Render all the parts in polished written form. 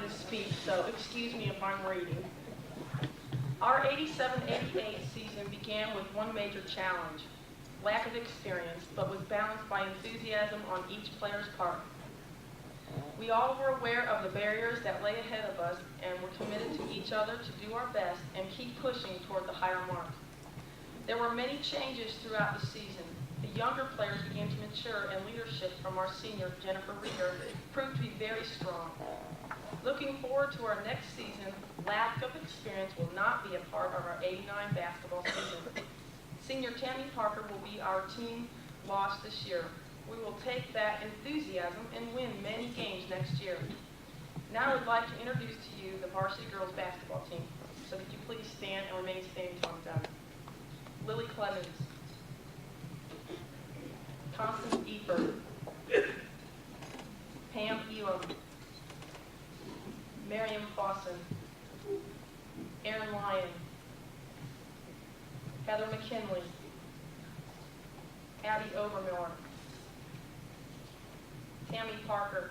to speak, so excuse me if I'm reading. Our 87-88 season began with one major challenge, lack of experience, but was balanced by enthusiasm on each player's part. We all were aware of the barriers that lay ahead of us and were committed to each other to do our best and keep pushing toward the higher mark. There were many changes throughout the season. The younger players began to mature, and leadership from our senior, Jennifer Reeder, proved to be very strong. Looking forward to our next season, lack of experience will not be a part of our 89 basketball season. Senior Tammy Parker will be our team loss this year. We will take that enthusiasm and win many games next year. Now I would like to introduce to you the varsity girls basketball team. So could you please stand and remain standing until I'm done. Lily Clemens, Constance Efer, Pam Elam, Miriam Fawson, Erin Lyon, Heather McKinley, Abby Overmiller, Tammy Parker,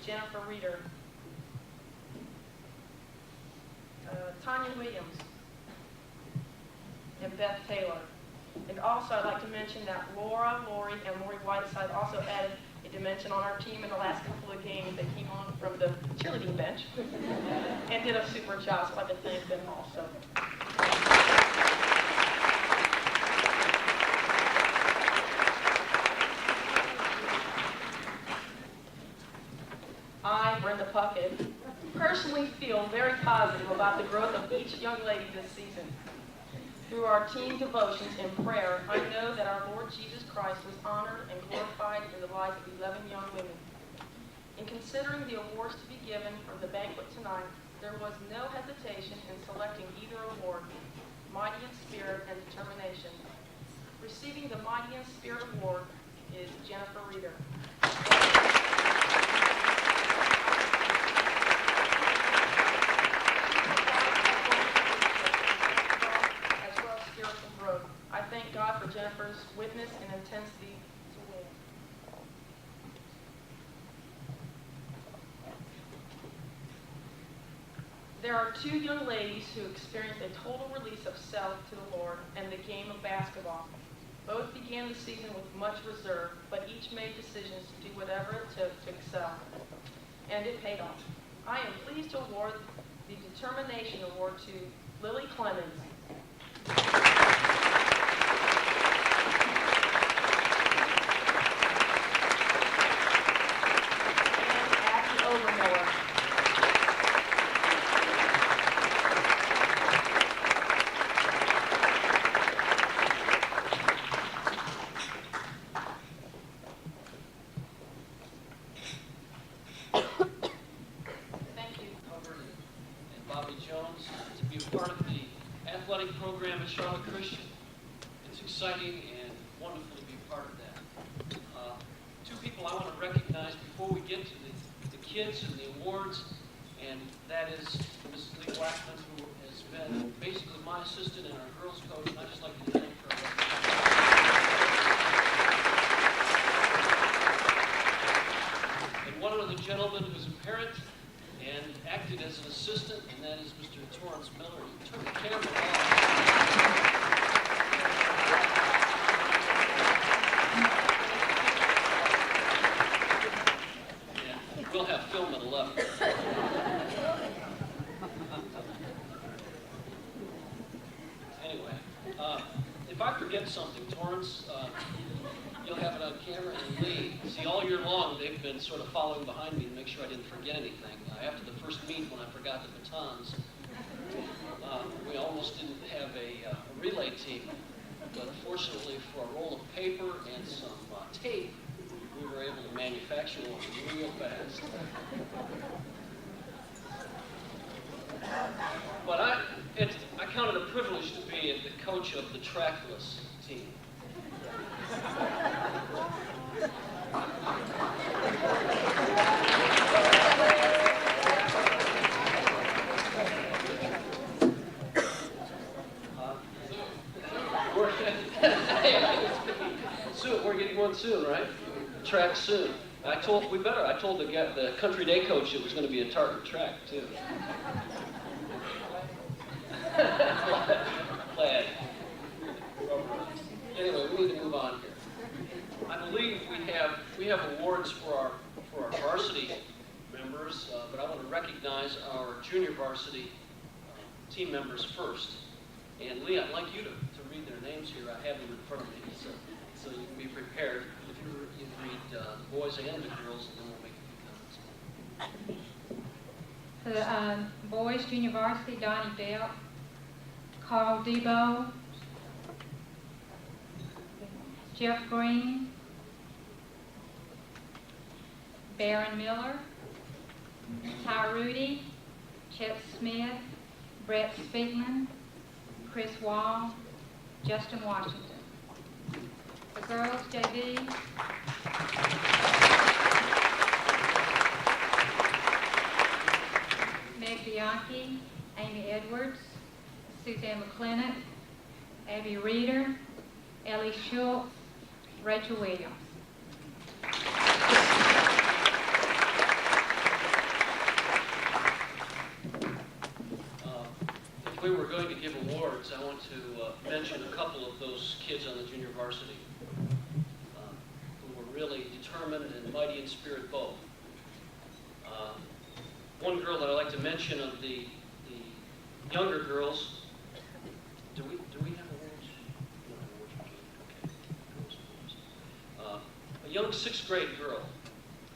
Jennifer Reeder, Tanya Williams, and Beth Taylor. And also I'd like to mention that Lori, and Lori Whiteside also added a dimension on our team in the last couple of games. They came on from the cheerleading bench and did a super job, so I'd like to thank them also. I, Brenda Puckett, personally feel very positive about the growth of each young lady this season. Through our team devotions and prayer, I know that our Lord Jesus Christ was honored and glorified in the lives of 11 young women. In considering the awards to be given for the banquet tonight, there was no hesitation in selecting either award, Mighty in Spirit and Determination. Receiving the Mighty in Spirit award is Jennifer Reeder. I thank God for Jennifer's witness and intensity to win. There are two young ladies who experienced a total release of self to the Lord and the game of basketball. Both began the season with much reserve, but each made decisions to do whatever it took to excel. And it paid off. I am pleased to award the Determination Award to Lily Clemens. Charlotte Christian. It's exciting and wonderful to be part of that. Two people I want to recognize before we get to the kids and the awards, and that is Ms. Lee Blackman, who has been basically my assistant and our girls coach, and I'd just like to thank her. And one other gentleman who's a parent and acted as an assistant, and that is Mr. Torrance Miller, who took the camera off. We'll have film at 11. Anyway, if I forget something, Torrance, you'll have it on camera, and Lee, see, all year long they've been sort of following behind me to make sure I didn't forget anything. After the first meet, when I forgot the batons, we almost didn't have a relay team, but fortunately for a roll of paper and some tape, we were able to manufacture one real fast. But I count it a privilege to be the coach of the trackless team. We're getting one soon, right? Track soon. I told the country day coach it was going to be a target track too. Glad. Anyway, we need to move on here. I believe we have awards for our varsity members, but I want to recognize our junior varsity team members first. And Lee, I'd like you to read their names here. I have them in front of me, so you can be prepared. If you read the boys and the girls, and then we'll make a few comments. For the boys junior varsity, Donnie Bell, Carl Debo, Jeff Green, Baron Miller, Ty Rudy, Chet Smith, Brett Speakman, Chris Wall, Justin Washington. The girls JV, Meg Bianchi, Amy Edwards, Suzanne McClintock, Abby Reeder, Ellie Schultz, Rachel Williams. If we were going to give awards, I want to mention a couple of those kids on the junior varsity who were really determined and mighty in spirit both. One girl that I'd like to mention of the younger girls. Do we have awards? We don't have awards for girls. Okay. A young 6th grade girl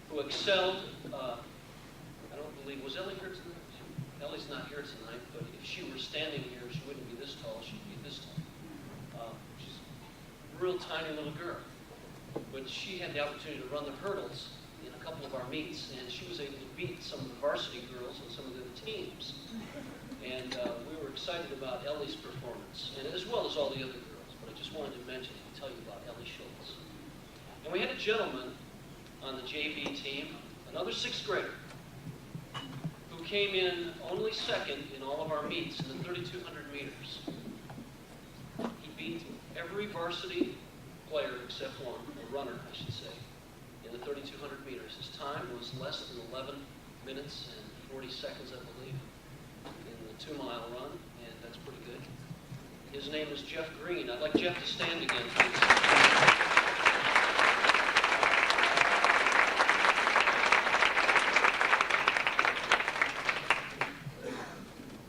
who excelled. I don't believe, was Ellie here tonight? Ellie's not here tonight, but if she were standing here, she wouldn't be this tall. She'd be this tall. She's a real tiny little girl, but she had the opportunity to run the hurdles in a couple of our meets, and she was able to beat some of the varsity girls and some of the other teams. And we were excited about Ellie's performance, and as well as all the other girls. But I just wanted to mention and tell you about Ellie Schultz. And we had a gentleman on the JV team, another 6th grader, who came in only 2nd in all of our meets in the 3,200 meters. He beat every varsity player except one, a runner, I should say, in the 3,200 meters. His time was less than 11 minutes and 40 seconds, I believe, in the 2-mile run, and that's pretty good. His name is Jeff Green. I'd like Jeff to stand again, please.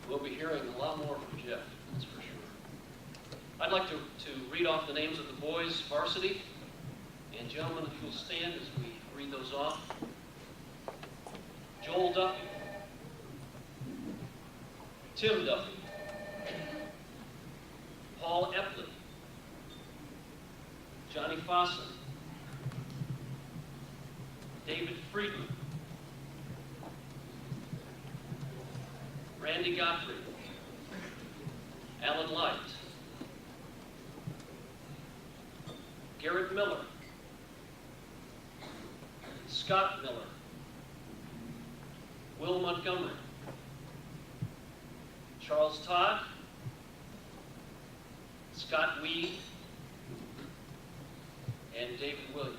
We'll be hearing a lot more from Jeff, that's for sure. I'd like to read off the names of the boys' varsity. And gentlemen, if you'll stand as we read those off. Joel Duffy, Tim Duffy, Paul Epley, Johnny Fossen, David Friedman, Randy Godfrey, Alan Light, Garrett Miller, Scott Miller, Will Montgomery, Charles Todd, Scott Weed, and David Williams.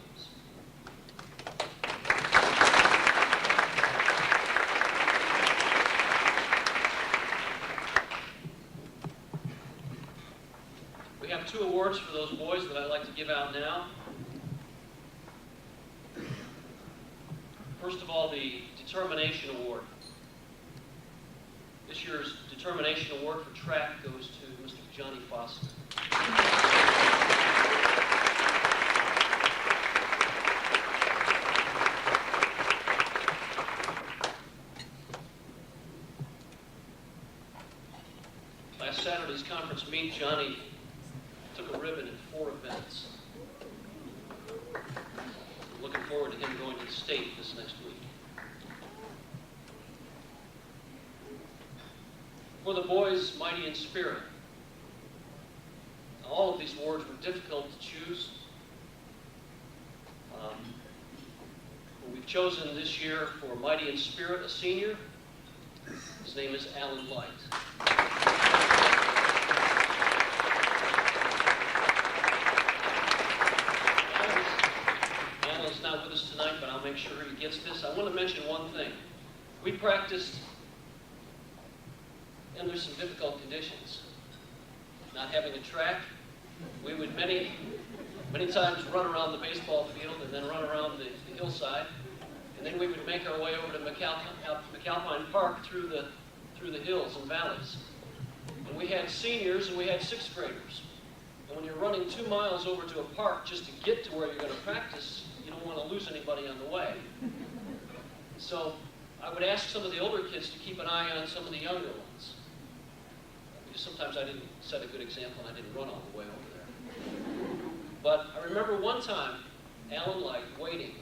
We have 2 awards for those boys that I'd like to give out now. First of all, the Determination Award. This year's Determination Award for track goes to Mr. Johnny Foster. Last Saturday's conference meet, Johnny took a ribbon in 4 events. Looking forward to him going to the state this next week. For the boys, mighty in spirit. Now, all of these awards were difficult to choose. We've chosen this year for mighty in spirit a senior. His name is Alan Light. Alan's not with us tonight, but I'll make sure he gets this. I want to mention one thing. We practiced under some difficult conditions. Not having a track, we would many times run around the baseball field and then run around the hillside, and then we would make our way over to McAlpine Park through the hills and valleys. And we had seniors and we had sixth graders. And when you're running 2 miles over to a park just to get to where you're going to practice, you don't want to lose anybody on the way. So I would ask some of the older kids to keep an eye on some of the younger ones. Because sometimes I didn't set a good example and I didn't run all the way over there. But I remember one time, Alan Light waiting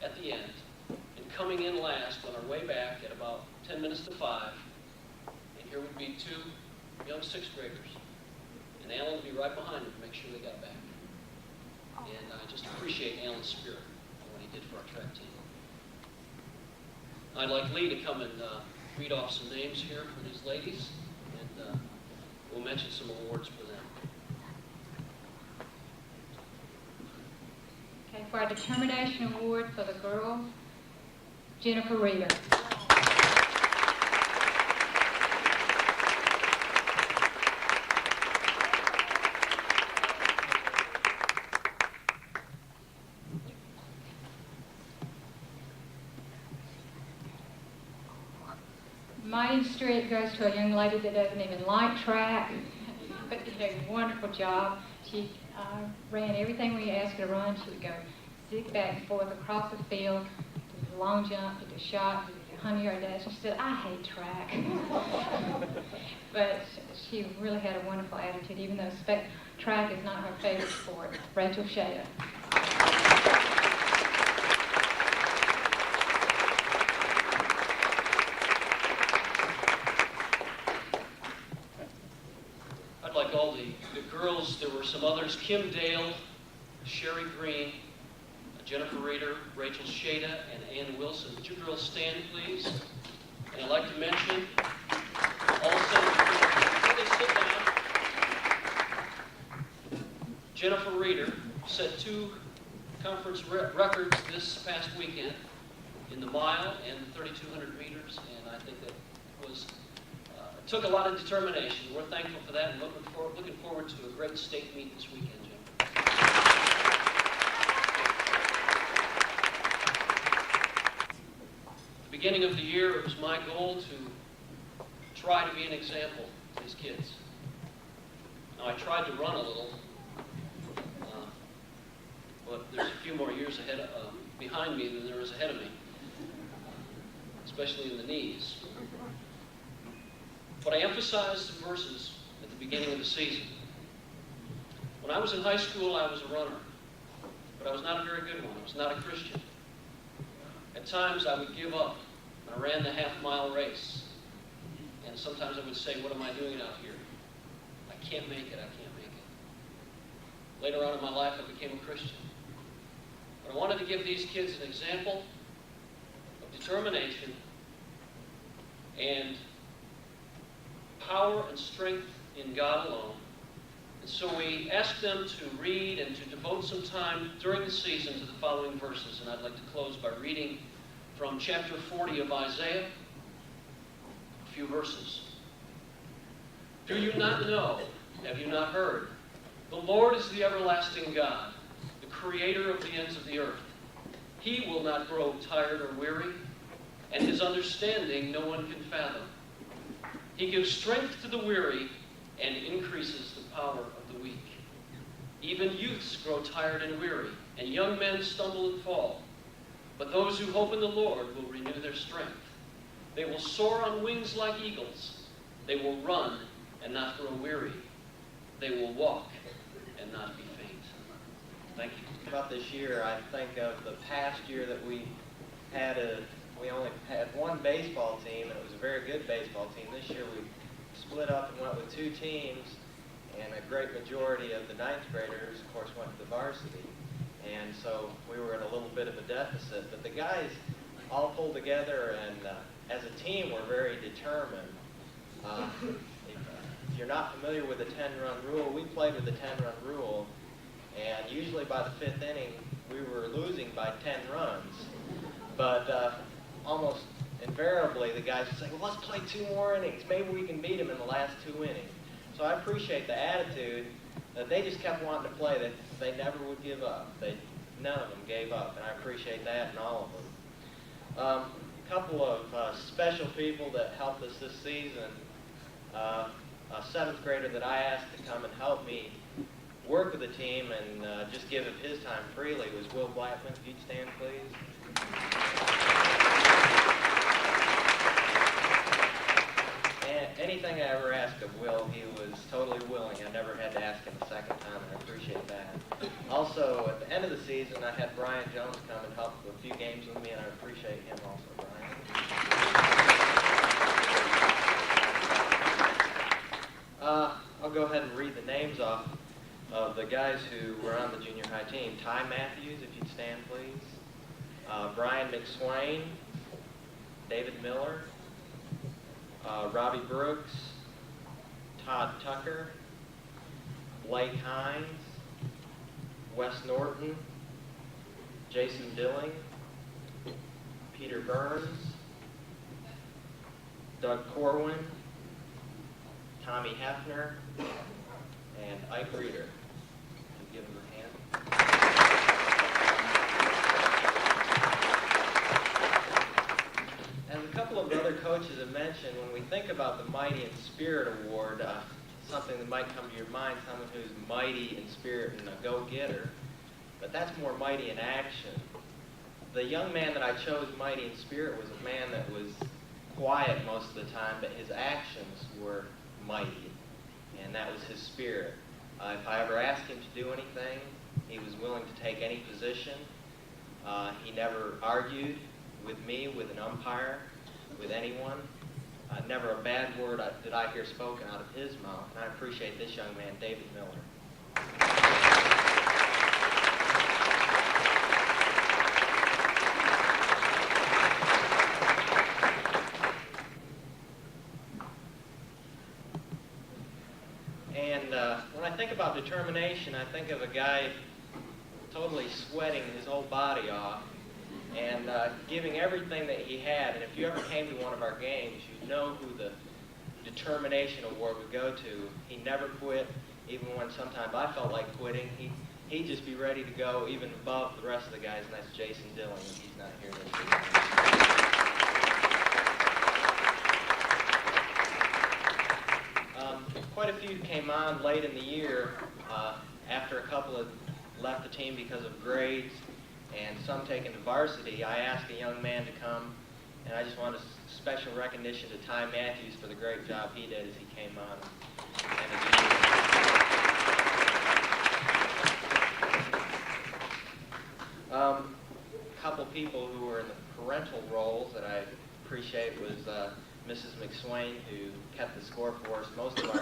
at the end and coming in last on our way back at about 10 minutes to 5. And here would be 2 young sixth graders. And Alan would be right behind them to make sure they got back. And I just appreciate Alan's spirit and what he did for our track team. I'd like Lee to come and read off some names here for these ladies, and we'll mention some awards for them. Okay, for our Determination Award for the girls, Jennifer Reeder. Mighty Street goes to a young lady that doesn't even like track, but did a wonderful job. She ran everything we asked her to run. She would go zig back and forth across the field, did the long jump, did the shot, did the 100-yard dash. She said, "I hate track." But she really had a wonderful attitude, even though track is not her favorite sport. Rachel Shada. Like all the girls, there were some others: Kim Dale, Sherry Green, Jennifer Reeder, Rachel Shada, and Ann Wilson. Would you girls stand, please? And I'd like to mention also, before they sit down, Jennifer Reeder set 2 conference records this past weekend in the mile and the 3,200 meters, and I think that was took a lot of determination. We're thankful for that and looking forward to a great state meet this weekend, Jim. At the beginning of the year, it was my goal to try to be an example to these kids. Now, I tried to run a little, but there's a few more years behind me than there is ahead of me, especially in the knees. But I emphasized some verses at the beginning of the season. When I was in high school, I was a runner, but I was not a very good one. I was not a Christian. At times, I would give up. I ran the half-mile race, and sometimes I would say, "What am I doing out here? I can't make it. I can't make it." Later on in my life, I became a Christian. But I wanted to give these kids an example of determination and power and strength in God alone. And so we asked them to read and to devote some time during the season to the following verses. And I'd like to close by reading from chapter 40 of Isaiah, a few verses. "Do you not know? Have you not heard? The Lord is the everlasting God, the creator of the ends of the earth. He will not grow tired or weary, and his understanding no one can fathom. He gives strength to the weary and increases the power of the weak. Even youths grow tired and weary, and young men stumble and fall. But those who hope in the Lord will renew their strength. They will soar on wings like eagles. They will run and not grow weary. They will walk and not be faint." Thank you. About this year, I think of the past year that we only had one baseball team, and it was a very good baseball team. This year we split up and went with 2 teams, and a great majority of the 9th graders, of course, went to the varsity. And so we were in a little bit of a deficit. But the guys all pulled together, and as a team, we're very determined. If you're not familiar with the 10-run rule, we played with the 10-run rule, and usually by the 5th inning, we were losing by 10 runs. But almost invariably, the guys would say, well, let's play 2 more innings. Maybe we can beat them in the last 2 innings. So I appreciate the attitude that they just kept wanting to play, that they never would give up. None of them gave up, and I appreciate that in all of them. A couple of special people that helped us this season. A 7th grader that I asked to come and help me work with the team and just give of his time freely was Will Blackman. If you'd stand, please. And anything I ever asked of Will, he was totally willing. I never had to ask him a second time, and I appreciate that. Also, at the end of the season, I had Brian Jones come and help a few games with me, and I appreciate him also, Brian. I'll go ahead and read the names off of the guys who were on the junior high team. Ty Matthews, if you'd stand, please. Brian McSwain, David Miller, Robbie Brooks, Todd Tucker, Blake Hines, Wes Norton, Jason Dilling, Peter Burns, Doug Corwin, Tommy Hefner, and Ike Reeder. Give him a hand. As a couple of other coaches have mentioned, when we think about the Mighty in Spirit Award, something that might come to your mind, someone who's mighty in spirit and a go-getter, but that's more mighty in action. The young man that I chose mighty in spirit was a man that was quiet most of the time, but his actions were mighty, and that was his spirit. If I ever asked him to do anything, he was willing to take any position. He never argued with me, with an umpire, with anyone. Never a bad word did I hear spoken out of his mouth, and I appreciate this young man, David Miller. And when I think about determination, I think of a guy totally sweating his whole body off and giving everything that he had. And if you ever came to one of our games, you'd know who the Determination Award would go to. He never quit, even when sometimes I felt like quitting. He'd just be ready to go even above the rest of the guys, and that's Jason Dilling, and he's not here this evening. Quite a few came on late in the year after a couple had left the team because of grades and some taken to varsity. I asked a young man to come, and I just wanted special recognition to Ty Matthews for the great job he did as he came on. A couple people who were in the parental roles that I appreciate was Mrs. McSwain, who kept the score for us most of our